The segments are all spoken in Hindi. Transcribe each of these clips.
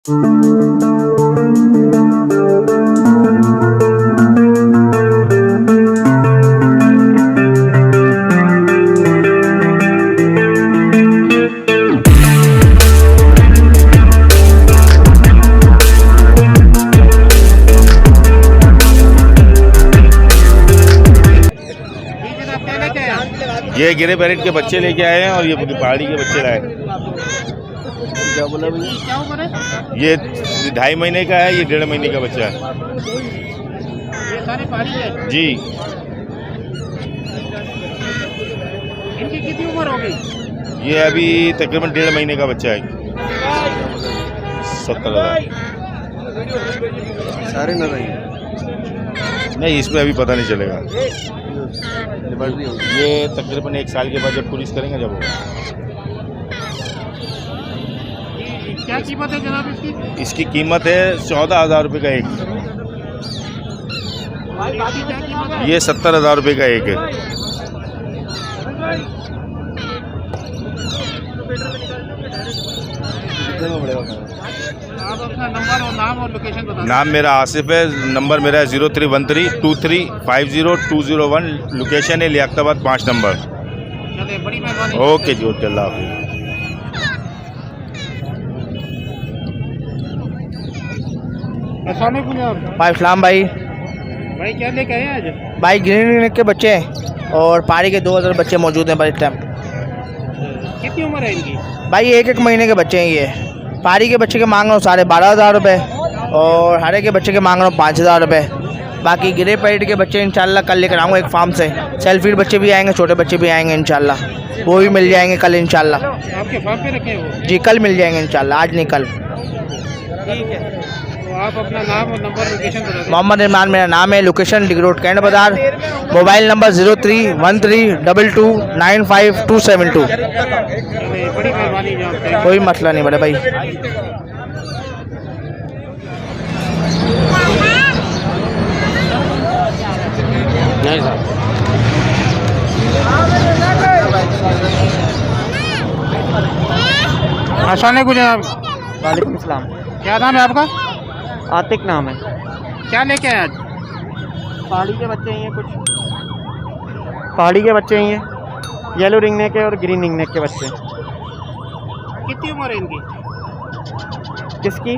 ये गिरे पैरेट के बच्चे लेके आए हैं और ये पहाड़ी के बच्चे लाए। क्या बोला भैया? क्या उम्र है? ये 2.5 महीने का है, ये 1.5 महीने का बच्चा है। ये सारे पहाड़ी है जी। इनकी कितनी उम्र हो गई? ये अभी तकरीबन 1.5 महीने का बच्चा है। 70,000 सारे न रही नहीं, इसमें अभी पता नहीं चलेगा। ये तकरीबन 1 साल के बाद जब पुलिस करेंगे जब होगा। क्या कीमत है जनाब इसकी? इसकी कीमत है 14,000 रुपये का एक। क्या कीमत है? ये 70,000 रुपये का एक है। आप अपना नंबर और नाम और लोकेशन बता। नाम मेरा आसिफ है, नंबर मेरा है 0313235201। लोकेशन है लियाकताबाद 5 नंबर। चलिए, बड़ी मेहरबानी। ओके जी, ओके, अल्लाह हाफिज़। भाई सलाम भाई। भाई क्या लेके आए आज? भाई ग्रीन के बच्चे हैं और पहाड़ी के 2000 बच्चे मौजूद हैं भाई इस टाइम। कितनी उम्र है इनकी? भाई 1-1 महीने के बच्चे हैं ये। पहाड़ी के बच्चे के मांग रहा हूँ 12,500 रुपये और हरे के बच्चे के मांग रहा हूँ 5,000 रुपये। बाकी गिरे पैरेट के बच्चे इंशाल्लाह कल लेकर आऊँगा एक फार्म से। सेल्फ फीड बच्चे भी आएंगे, छोटे बच्चे भी आएंगे इंशाल्लाह, वो भी मिल जाएंगे कल इंशाल्लाह। आपके फार्म पे रखे हो? जी कल मिल जाएंगे इंशाल्लाह, आज नहीं कल। ठीक है, तो आप अपना नाम और नंबर लोकेशन बता दें। मोहम्मद इरमान मेरा नाम है, लोकेशन डिग रोड कैंट बाजार, मोबाइल नंबर 031322957272। चलिए, बड़ी मेहरबानी जनाब। कोई मसला नहीं बड़े भाई। नहीं साहब। अस्सलामुअलैकुम जनाब। वालेकुम सलाम। क्या नाम है आपका? आतिक नाम है। क्या लेके आए आज? पहाड़ी के बच्चे हैं ये, कुछ पहाड़ी के बच्चे हैं ये, येलो रिंग नेक के और ग्रीन रिंग नेक के बच्चे। कितनी उम्र है इनकी? किसकी?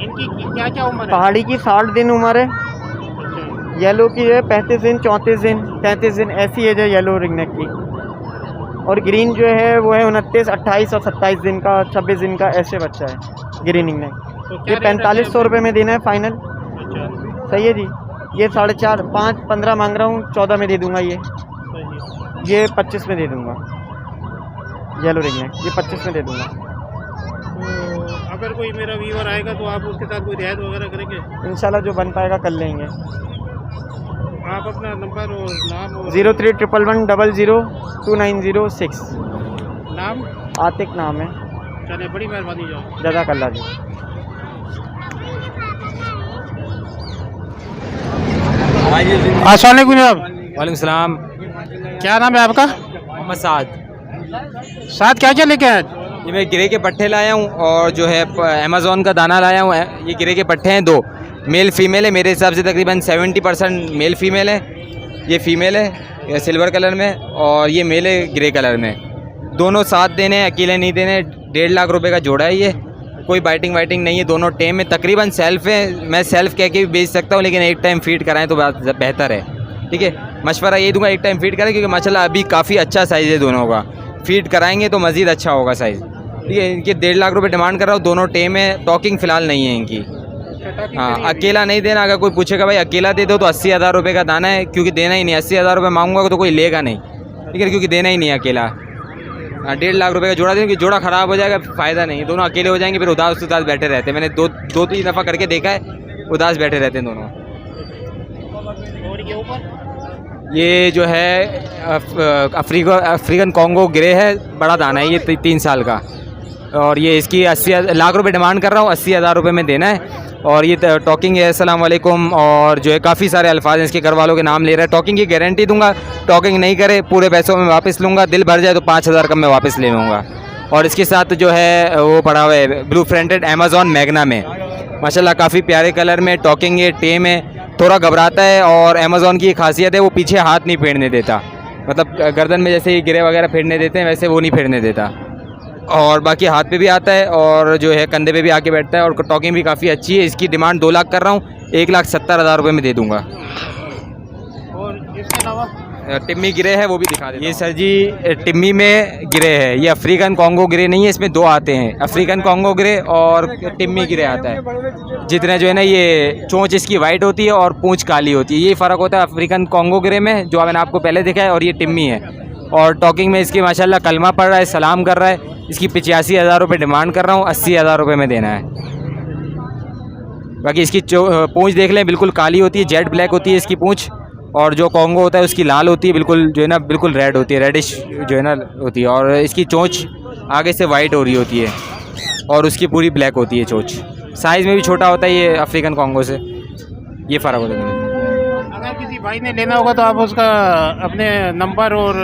इनकी क्या क्या उम्र है? पहाड़ी की 60 दिन उम्र है, येलो की है 35 दिन, 34 दिन, 33 दिन, ऐसी एज है येलो रिंग नेक की। और ग्रीन जो है वो है 29, 28 और 27 दिन का, 26 दिन का, ऐसे बच्चा है ग्रीन रिंग नेक। तो ये 4500 रुपये में देना है फाइनल। अच्छा, सही है जी। ये 4.5, 5, 15 मांग रहा हूँ, 14 में दे दूंगा। ये 25 में दे दूंगा येलो रिंग नेक, ये 25 में दे दूंगा। तो अगर कोई मेरा व्यूअर आएगा तो आप उसके साथ कोई रियायत वगैरह करेंगे? इंशाल्लाह जो बन पाएगा कर लेंगे। आप अपना नंबर और नाम और 0311002906। नाम? आतिक नाम है। चलिए, बड़ी मेहरबानी जाओ। जज़ाकल्लाह जी। अस्सलामुअलैकुम जनाब। वालेकुम सलाम। क्या नाम है आपका? मोहम्मद साद। साथ क्या क्या लेके आए? ये मैं गिरे के पट्टे लाया हूँ और जो है अमेज़ॉन का दाना लाया हूँ। ये गिरे के पट्टे हैं, 2 मेल फीमेल है। मेरे हिसाब से तकरीबन 70% मेल फीमेल है। ये फीमेल है सिल्वर कलर में और ये मेल है ग्रे कलर में। दोनों साथ देने हैं, अकेले नहीं देने। 1.5 लाख रुपए का जोड़ा है ये। कोई बाइटिंग वाइटिंग नहीं है, दोनों टेम में तकरीबन सेल्फ है। मैं सेल्फ कह के भी बेच सकता हूँ, लेकिन एक टाइम फीड कराएं तो बेहतर है। ठीक है, मशवरा ये दूंगा एक टाइम फीड करें, क्योंकि माशाल्लाह अभी काफ़ी अच्छा साइज़ है दोनों का। फीड कराएंगे तो मज़ीद अच्छा होगा साइज़। ठीक है, इनके 1.5 लाख रुपए डिमांड कर रहा हूँ। दोनों टेम है, टॉकिंग फ़िलहाल नहीं है इनकी। हाँ, अकेला नहीं देना। अगर कोई पूछेगा भाई अकेला दे दो तो 80,000 रुपये का दाना है, क्योंकि देना ही नहीं। 80,000 रुपये मांगूंगा तो कोई लेगा नहीं। ठीक है, क्योंकि देना ही नहीं है अकेला। 1.5 लाख रुपये का जोड़ा दें, क्योंकि जोड़ा ख़राब हो जाएगा, फ़ायदा नहीं। दोनों अकेले हो जाएंगे, फिर उदास उदास बैठे रहते हैं। मैंने 2-3 दफ़ा करके देखा है, उदास बैठे रहते हैं दोनों। ये जो है अफ्रीकन कॉन्गो ग्रे है, बड़ा दाना है ये, 3 साल का। और ये इसकी 80 लाख रुपए डिमांड कर रहा हूँ, 80,000 रुपये में देना है। और ये टॉकिंग है अस्सलाम वालेकुम, और जो है काफ़ी सारे अल्फाज हैं इसके, घर वालों के नाम ले रहा है। टॉकिंग की गारंटी दूंगा, टॉकिंग नहीं करे पूरे पैसों में वापस लूँगा। दिल भर जाए तो 5,000 कम में वापस ले लूँगा। और इसके साथ जो है वो पड़ा हुआ है ब्लू फ्रंटेड अमेजॉन मैग्ना में। माशाल्लाह काफ़ी प्यारे कलर में, टॉकिंग है, टेम है, थोड़ा घबराता है और अमेजॉन की खासियत है वो पीछे हाथ नहीं फेरने देता, मतलब गर्दन में जैसे गिरे वगैरह फेरने देते हैं वैसे वो नहीं फेरने देता, और बाकी हाथ पे भी आता है और जो है कंधे पे भी आके बैठता है, और टॉकिंग भी काफ़ी अच्छी है। इसकी डिमांड 2 लाख कर रहा हूँ, 1,70,000 रुपये में दे दूँगा। और इसके अलावा टिम्मी ग्रे है वो भी दिखा दें। ये सर जी टिम्मी में ग्रे है, ये अफ्रीकन कॉन्गो ग्रे नहीं है, इसमें 2 आते हैं, अफ्रीकन कॉन्गो ग्रे और टिम्मी ग्रे आता है। जितने जो है ना ये चोंच इसकी वाइट होती है और पूंछ काली होती है, ये फ़र्क होता है अफ्रीकन कॉन्गो ग्रे में जो मैंने आपको पहले दिखा है, और ये टिम्मी है। और टॉकिंग में इसकी माशाल्लाह कलमा पढ़ रहा है, सलाम कर रहा है। इसकी 85,000 रुपये डिमांड कर रहा हूँ, 80,000 रुपये में देना है। बाकी इसकी पूंछ देख लें, बिल्कुल काली होती है, जेट ब्लैक होती है इसकी पूंछ, और जो कॉन्गो होता है उसकी लाल होती है, बिल्कुल जो है ना बिल्कुल रेड होती है, रेडिश जो है ना होती है, और इसकी चोंच आगे से वाइट हो रही होती है और उसकी पूरी ब्लैक होती है चोंच। साइज़ में भी छोटा होता है ये अफ्रीकन कॉन्गो से, ये फ़र्क होता है। अगर किसी भाई ने लेना होगा तो आप उसका अपने नंबर और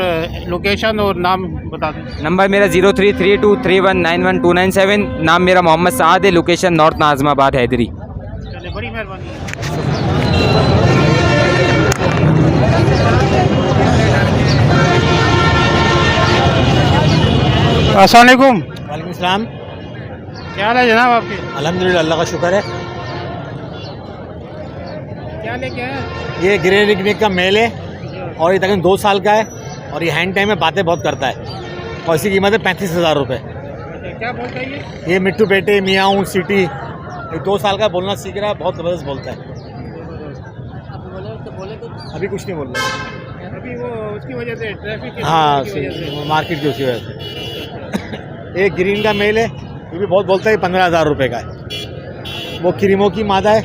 लोकेशन और नाम बता दें। नंबर मेरा 033231912997, नाम मेरा मोहम्मद साद है, लोकेशन नॉर्थ नाज़माबाद हैदरी। चलिए, बड़ी मेहरबानी। अस्सलाम वालेकुम। वालेकुम सलाम। क्या हाल है जनाब आपके? अल्हम्दुलिल्लाह, अल्लाह का शुक्र है। क्या लेके आए? ये ग्रे रिगनेक का मेल है और ये तकरीबन 2 साल का है और ये हैंड टाइम में बातें बहुत करता है और इसकी कीमत है 35,000 रुपये। क्या बोलता है ये मिट्टू बेटे मियाँ सिटी, ये 2 साल का बोलना सीख रहा है, बहुत ज़बरदस्त बोलता है। अभी कुछ नहीं बोल रहा, अभी वो उसकी वजह से ट्रैफिक की हाँ वजह से। मार्केट की उसी वजह से। एक ग्रीन का मेल है, ये भी बहुत बोलता है, 15,000 रुपये का है। वो क्रीमों की मादा है,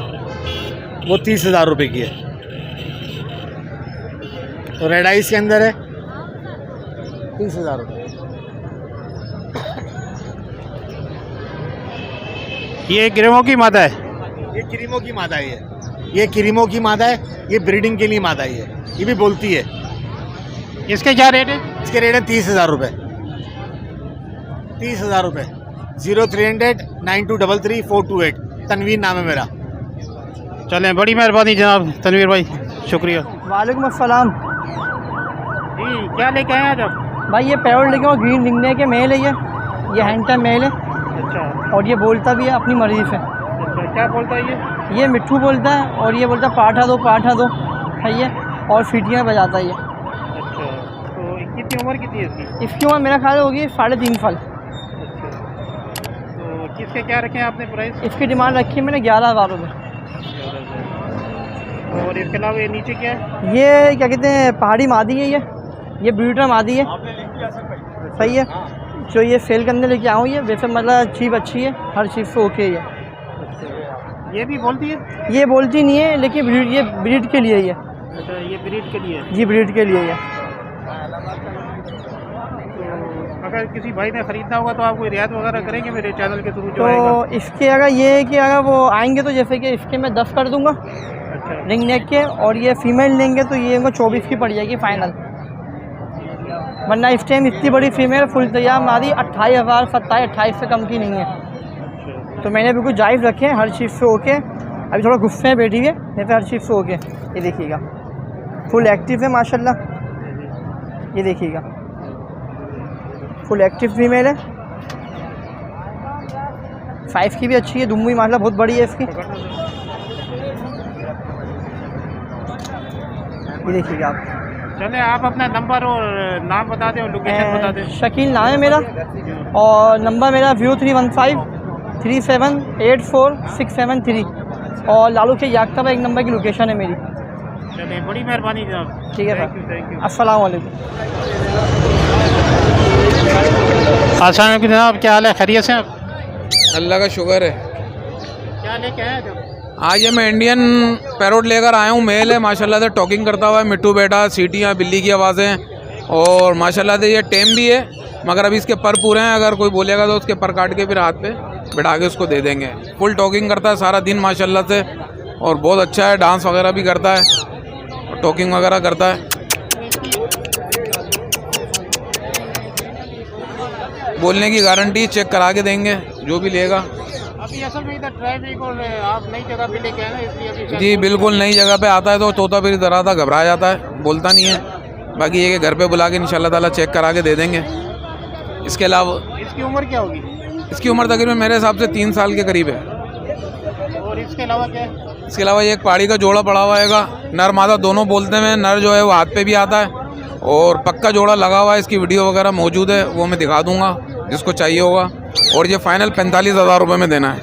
वो 30,000 रुपये की है। तो रेड आइस के अंदर है 30,000 रुपये। ये ग्रेमो की मादा है। ये क्रीमों की मादा है, ये क्रीमों की मादा है, ये ब्रीडिंग के लिए मादा है, ये भी बोलती है। इसके क्या रेट है? इसके रेट है 30,000 रुपये। 30,000 रुपये। 03009233 तनवीर नाम है मेरा। चलें, बड़ी मेहरबानी जनाब तनवीर भाई, शुक्रिया। वालेकुम अस्सलाम। जी, क्या लेके आए आज आप? भाई ये पैरोट लेके और ग्रीन लिंगने के मेल है, ये हैंडटा मेल है अच्छा और ये बोलता भी है अपनी मर्ज़ी से। अच्छा, क्या बोलता है ये मिट्ठू बोलता है और ये बोलता है पाठा दो सही है, और सीटियाँ बजाता है ये। अच्छा, तो कितनी उम्र कितनी है इसकी? इसकी उम्र मेरा ख्याल होगी 3.5 साल। अच्छा, तो किसके क्या रखे हैं आपने प्राइस? इसकी डिमांड रखी है मैंने 11,000 रुपये। और इसके अलावा ये नीचे क्या है? ये क्या कहते हैं, पहाड़ी मादी है ये ब्रीडर मादी है, सही है। जो ये सेल करने लेके आऊँ, ये वैसे मतलब चीज़ अच्छी है, हर चीज़ से ओके है। ये भी बोलती है? ये बोलती नहीं है, लेकिन ये ब्रीड के लिए ये। अच्छा, ये ब्रीड के लिए है। जी, ब्रीड के लिए ये। तो अगर किसी भाई ने ख़रीदना होगा तो आप कोई रियायत वगैरह करेंगे मेरे चैनल के थ्रू जो तो आएगा? इसके अगर ये है कि अगर वो आएंगे तो जैसे कि इसके मैं 10 कर दूंगा अच्छा, रिंग नेक के, और ये फीमेल लेंगे तो ये इनको 24 की पड़ जाएगी फाइनल। वरना इस टाइम इतनी बड़ी फीमेल फुल तैयार मारी 28,000, 27-28 से कम की नहीं है। तो मैंने बिल्कुल जायज़ रखे हैं, हर चीज़ से ओके। अभी थोड़ा गुस्से में बैठी है, नहीं तो हर चीज़ से ओके। ये देखिएगा फुल एक्टिव है माशाल्लाह, ये देखिएगा फुल एक्टिव फीमेल है। 5 की भी अच्छी है, दुम्बी माशाल्लाह बहुत बड़ी है इसकी। ये देखिएगा आप। चले, आप अपना नंबर और नाम बता दें और लोकेशन बता दें। शकील नाम है मेरा और नंबर मेरा 0315378467 और लालू के याक्ता एक नंबर की लोकेशन है मेरी। चलिए, बड़ी मेहरबानी जनाब। ठीक है सर, थैंक यू। अस्सलाम वालेकुम। अस्सलाम वालेकुम जनाब, क्या हाल है? खैरियत से आप? अल्लाह का शुक्र है। क्या लेके आए जब? आज ये मैं इंडियन पैरोट लेकर आया हूँ, मेल है माशाल्लाह से, टॉकिंग करता हुआ है, मिट्टू बेटा, सीटियाँ, बिल्ली की आवाज़ें, और माशाल्लाह से ये टेम भी है, मगर अभी इसके पर पूरे हैं। अगर कोई बोलेगा तो उसके पर काट के फिर हाथ पे बैठा के उसको दे देंगे। फुल टॉकिंग करता है सारा दिन माशाल्लाह से, और बहुत अच्छा है, डांस वगैरह भी करता है और टॉकिंग वगैरह करता है। बोलने की गारंटी, चेक करा के देंगे जो भी लेगा। अभी असल में इधर ट्रैफिक और आप नई जगह पे लेके आए ना, इसलिए अभी जी बिल्कुल, नई जगह पे आता है तो तोता फिर डराता घबरा जाता है, बोलता नहीं है। बाकी ये कि घर पे बुला के इंशाल्लाह ताला चेक करा के दे देंगे। इसके अलावा इसकी उम्र क्या होगी? इसकी उम्र तकरीबन मेरे हिसाब से 3 साल के करीब है। और इसके अलावा क्या है? इसके अलावा ये एक पहाड़ी का जोड़ा पड़ा हुआ है, नर मादा दोनों बोलते हैं। नर जो है वो हाथ पे भी आता है और पक्का जोड़ा लगा हुआ है। इसकी वीडियो वगैरह मौजूद है, वो मैं दिखा दूंगा जिसको चाहिए होगा। और ये फाइनल 45,000 रुपये में देना है।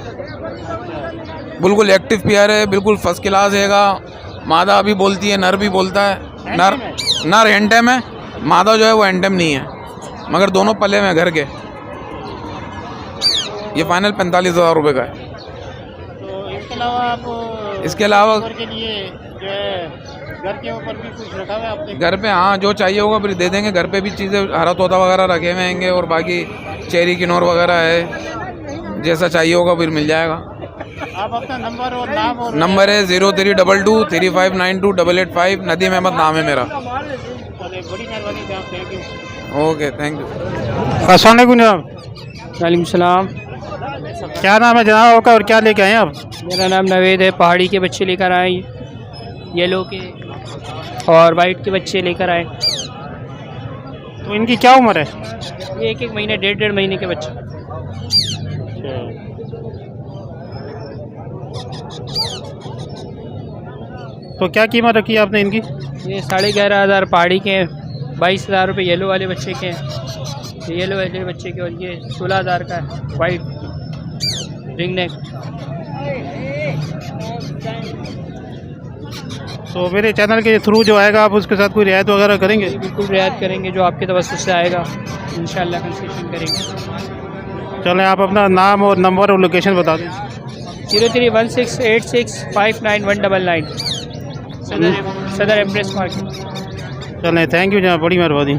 बिल्कुल एक्टिव पेयर है, बिल्कुल फर्स्ट क्लास हैगा। मादा भी बोलती है, नर भी बोलता है। नर हैंडटेम है, मादा जो है वो हैंडटेम नहीं है, मगर दोनों पले में घर के। ये फाइनल 45,000 रुपये का है। तो इसके अलावा आप इसके अलावा के लिए जो है घर के ऊपर भी कुछ रखा हुआ है आपने? घर पे हाँ जो चाहिए होगा फिर दे देंगे। घर पे भी चीज़ें हरा तोता वगैरह रखे हुए हैं और बाकी चेरी किनोर वगैरह है, जैसा चाहिए होगा फिर मिल जाएगा। आप अपना नंबर और नाम और नंबर है 0322 3592 885। नदीम अहमद नाम है मेरा। बड़ी मेहरबानी से आप, thank you. Okay, thank you. अस्सलाम वालेकुम जनाब। वालेकुम सलाम। क्या नाम है जनाब आपका और क्या लेके आए आप? मेरा नाम नवेद है। पहाड़ी के बच्चे लेकर आए, येलो के और वाइट के बच्चे लेकर आए। तो इनकी क्या उम्र है? ये 1-1 महीने 1.5 महीने के बच्चे। तो क्या कीमत रखी है आपने इनकी? ये 11,500 पहाड़ी के हैं, 22,000 रुपये येलो वाले बच्चे के हैं। येलो वाले बच्चे के, और ये 16,000 का है वाइट रिंग नेक। तो मेरे चैनल के थ्रू जो आएगा आप उसके साथ कोई रियायत वगैरह करेंगे? बिल्कुल रियायत करेंगे, जो आपके तवज्जुह से आएगा इंशाल्लाह कंसेशन करेंगे। चलें, आप अपना नाम और नंबर और लोकेशन बता दें। 031686599199 सदर एम्प्रेस मार्केट। चलें, थैंक यू जनाब, बड़ी मेहरबानी।